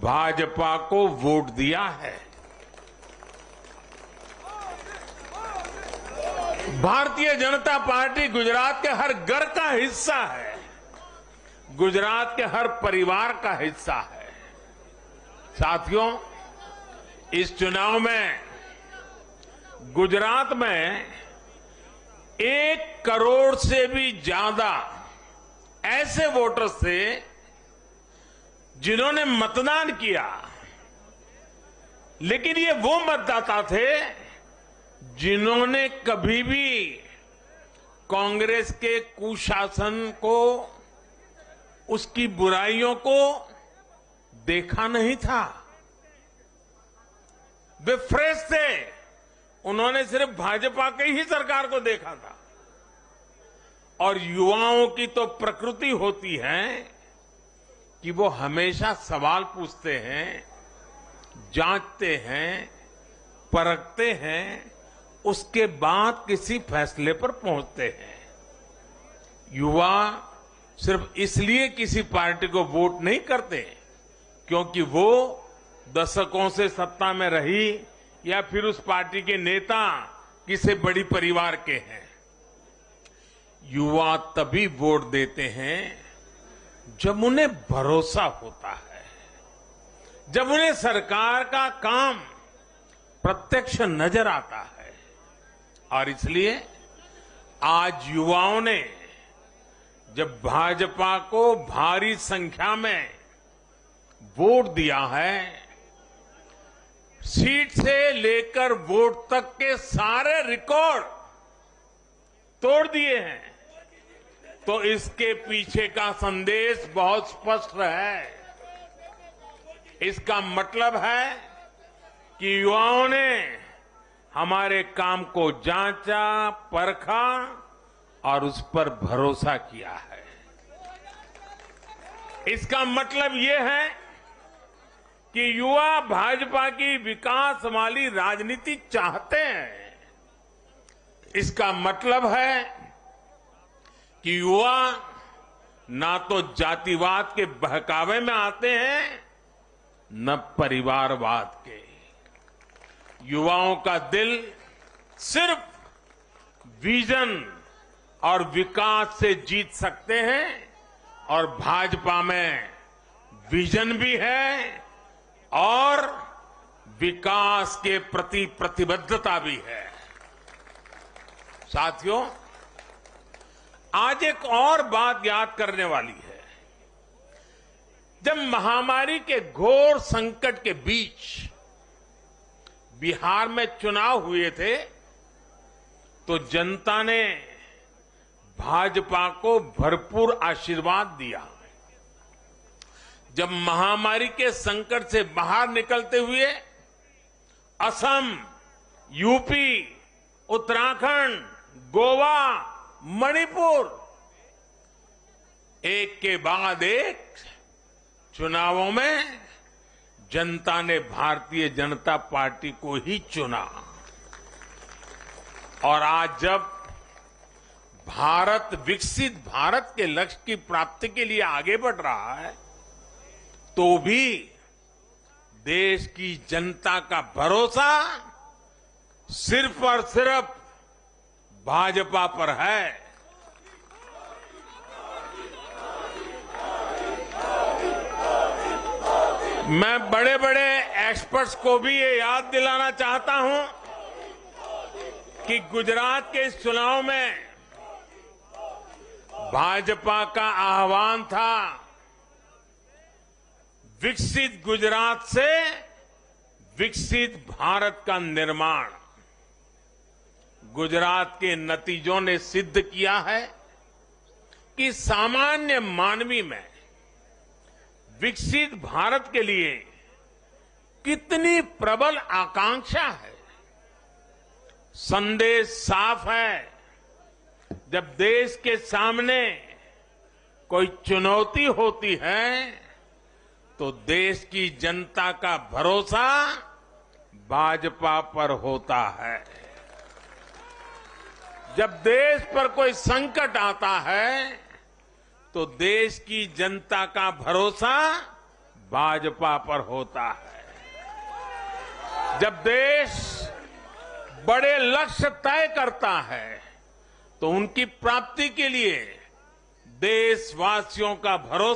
भाजपा को वोट दिया है। भारतीय जनता पार्टी गुजरात के हर घर का हिस्सा है, गुजरात के हर परिवार का हिस्सा है। साथियों, इस चुनाव में गुजरात में 1 करोड़ से भी ज्यादा ऐसे वोटर्स थे जिन्होंने मतदान किया, लेकिन ये वो मतदाता थे जिन्होंने कभी भी कांग्रेस के कुशासन को, उसकी बुराइयों को देखा नहीं था। वे फ्रेश थे, उन्होंने सिर्फ भाजपा की ही सरकार को देखा था। और युवाओं की तो प्रकृति होती है कि वो हमेशा सवाल पूछते हैं, जांचते हैं, परखते हैं, उसके बाद किसी फैसले पर पहुंचते हैं। युवा सिर्फ इसलिए किसी पार्टी को वोट नहीं करते क्योंकि वो दशकों से सत्ता में रही या फिर उस पार्टी के नेता किसी बड़ी परिवार के हैं। युवा तभी वोट देते हैं जब उन्हें भरोसा होता है, जब उन्हें सरकार का काम प्रत्यक्ष नजर आता है। और इसलिए आज युवाओं ने जब भाजपा को भारी संख्या में वोट दिया है, सीट से लेकर वोट तक के सारे रिकॉर्ड तोड़ दिए हैं, तो इसके पीछे का संदेश बहुत स्पष्ट है। इसका मतलब है कि युवाओं ने हमारे काम को जांचा, परखा और उस पर भरोसा किया है। इसका मतलब यह है कि युवा भाजपा की विकास वाली राजनीति चाहते हैं। इसका मतलब है कि युवा ना तो जातिवाद के बहकावे में आते हैं, न परिवारवाद के। युवाओं का दिल सिर्फ विजन और विकास से जीत सकते हैं, और भाजपा में विजन भी है और विकास के प्रति प्रतिबद्धता भी है। साथियों, आज एक और बात याद करने वाली है। जब महामारी के घोर संकट के बीच बिहार में चुनाव हुए थे, तो जनता ने भाजपा को भरपूर आशीर्वाद दिया। जब महामारी के संकट से बाहर निकलते हुए असम, यूपी, उत्तराखंड, गोवा, मणिपुर एक के बाद एक चुनावों में जनता ने भारतीय जनता पार्टी को ही चुना। और आज जब भारत विकसित भारत के लक्ष्य की प्राप्ति के लिए आगे बढ़ रहा है, तो भी देश की जनता का भरोसा सिर्फ और सिर्फ भाजपा पर है। मैं बड़े बड़े एक्सपर्ट्स को भी ये याद दिलाना चाहता हूं कि गुजरात के इस चुनाव में भाजपा का आह्वान था, विकसित गुजरात से विकसित भारत का निर्माण। गुजरात के नतीजों ने सिद्ध किया है कि सामान्य मानवी में विकसित भारत के लिए कितनी प्रबल आकांक्षा है। संदेश साफ है, जब देश के सामने कोई चुनौती होती है तो देश की जनता का भरोसा भाजपा पर होता है। जब देश पर कोई संकट आता है तो देश की जनता का भरोसा भाजपा पर होता है। जब देश बड़े लक्ष्य तय करता है तो उनकी प्राप्ति के लिए देशवासियों का भरोसा